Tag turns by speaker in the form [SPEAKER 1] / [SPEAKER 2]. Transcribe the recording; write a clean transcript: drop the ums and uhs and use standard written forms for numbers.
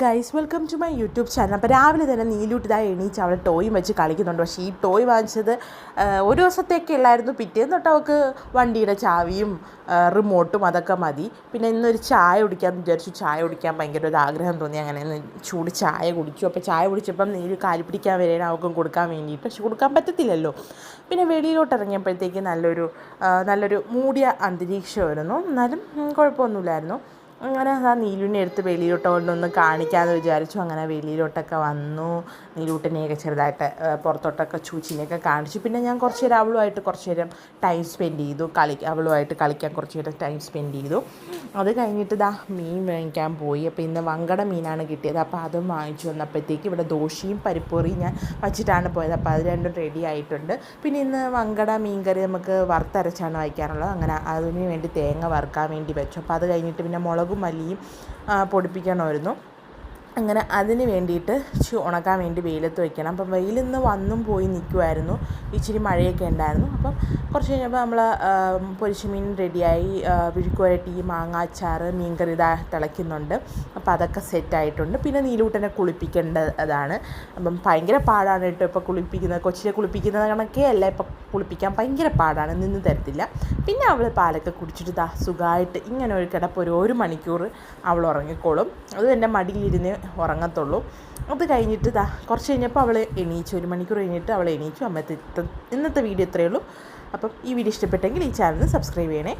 [SPEAKER 1] Guys, welcome to my YouTube channel. അപ്പോൾ രാവിലെ തന്നെ നീലൂട്ടിതായി എണീച്ച് അവൾ ടോയും വെച്ച് കളിക്കുന്നുണ്ട്. പക്ഷേ ഈ ടോയ് വാങ്ങിച്ചത് ഒരു ദിവസത്തേക്ക് ഉള്ളായിരുന്നു. പിറ്റേന്ന് തൊട്ട് അവൾക്ക് വണ്ടിയുടെ ചാവിയും റിമോട്ടും അതൊക്കെ മതി. പിന്നെ ഇന്നൊരു ചായ കുടിക്കാമെന്ന് വിചാരിച്ചു. ചായ കുടിക്കാൻ ഭയങ്കര ഒരു ആഗ്രഹം തോന്നി. അങ്ങനെ ഇന്ന് ചൂട് ചായ കുടിച്ചു. അപ്പോൾ ചായ കുടിച്ചപ്പം നീല് കാലി പിടിക്കാൻ വരെയാണ് അവൾക്കും കൊടുക്കാൻ വേണ്ടിയിട്ട്. പക്ഷെ കൊടുക്കാൻ പറ്റത്തില്ലല്ലോ. പിന്നെ വെളിയിലോട്ട് ഇറങ്ങിയപ്പോഴത്തേക്ക് നല്ലൊരു മൂടിയ അന്തരീക്ഷമായിരുന്നു. എന്നാലും കുഴപ്പമൊന്നുമില്ലായിരുന്നു. അങ്ങനെ ആ നീലുവിനെ എടുത്ത് വെളിയിലോട്ട് കൊണ്ടൊന്ന് കാണിക്കാമെന്ന് വിചാരിച്ചു. അങ്ങനെ വെളിയിലോട്ടൊക്കെ വന്നു. നീലൂട്ടിനെയൊക്കെ ചെറുതായിട്ട് പുറത്തോട്ടൊക്കെ ചൂച്ചിനെയൊക്കെ കാണിച്ചു. പിന്നെ ഞാൻ കുറച്ച് നേരം അവളുമായിട്ട് കുറച്ച് നേരം ടൈം സ്പെൻഡ് ചെയ്തു. അവളുമായിട്ട് കളിക്കാൻ കുറച്ച് നേരം ടൈം സ്പെൻഡ് ചെയ്തു. അത് കഴിഞ്ഞിട്ട് മീൻ വാങ്ങിക്കാൻ പോയി. അപ്പോൾ ഇന്ന് വങ്കട മീനാണ് കിട്ടിയത്. അപ്പോൾ അതും വാങ്ങിച്ചു വന്നപ്പോഴത്തേക്ക് ഇവിടെ ദോശയും പരിപ്പുകറിയും ഞാൻ വച്ചിട്ടാണ് പോയത്. അപ്പോൾ അത് രണ്ടും റെഡി ആയിട്ടുണ്ട്. പിന്നെ ഇന്ന് വങ്കട മീൻ കറി നമുക്ക് വറുത്തരച്ചാണ് വയ്ക്കാറുള്ളത്. അങ്ങനെ അതിന് വേണ്ടി തേങ്ങ വറുക്കാൻ വേണ്ടി വെച്ചു. അപ്പോൾ അത് കഴിഞ്ഞിട്ട് പിന്നെ മുളകും മല്ലിയും പൊടിപ്പിക്കണമായിരുന്നു. അങ്ങനെ അതിന് വേണ്ടിയിട്ട് ഉണക്കാൻ വേണ്ടി വെയിലത്ത് വയ്ക്കണം. അപ്പം വെയിലിൽ നിന്ന് വന്നും പോയി നിൽക്കുമായിരുന്നു. ഇച്ചിരി മഴയൊക്കെ ഉണ്ടായിരുന്നു. അപ്പം കുറച്ച് കഴിഞ്ഞപ്പോൾ നമ്മൾ പൊരിച്ച മീൻ റെഡിയായി. വിഴുക്കുവരട്ടി, മാങ്ങ അച്ചാർ, മീൻ കറി തിളയ്ക്കുന്നുണ്ട്. അപ്പോൾ അതൊക്കെ സെറ്റായിട്ടുണ്ട്. പിന്നെ നീലൂട്ടനെ കുളിപ്പിക്കേണ്ടതാണ്. അപ്പം ഭയങ്കര പാടാണ് കേട്ടോ ഇപ്പോൾ കുളിപ്പിക്കുന്നത്. കൊച്ചിനെ കുളിപ്പിക്കുന്നത് കണക്കേ അല്ല, ഇപ്പം കുളിപ്പിക്കാൻ ഭയങ്കര പാടാണ്, നിന്ന് തരത്തില്ല. പിന്നെ അവൾ പാലൊക്കെ കുടിച്ചിട്ട് സുഖമായിട്ട് ഇങ്ങനെ ഒരു കിടപ്പ് ഒരു മണിക്കൂർ അവൾ ഉറങ്ങിക്കോളും. അത് എൻ്റെ മടിയിലിരുന്ന് ഉറങ്ങത്തുള്ളൂ. അത് കഴിഞ്ഞിട്ട് കുറച്ച് കഴിഞ്ഞപ്പോൾ അവൾ എണീച്ചു. 1 മണിക്കൂർ കഴിഞ്ഞിട്ട് അവൾ എണീച്ചു. ഇന്നത്തെ വീഡിയോ ഇത്രയേ ഉള്ളൂ. അപ്പം ഈ വീഡിയോ ഇഷ്ടപ്പെട്ടെങ്കിൽ ഈ ചാനൽ സബ്സ്ക്രൈബ് ചെയ്യണേ.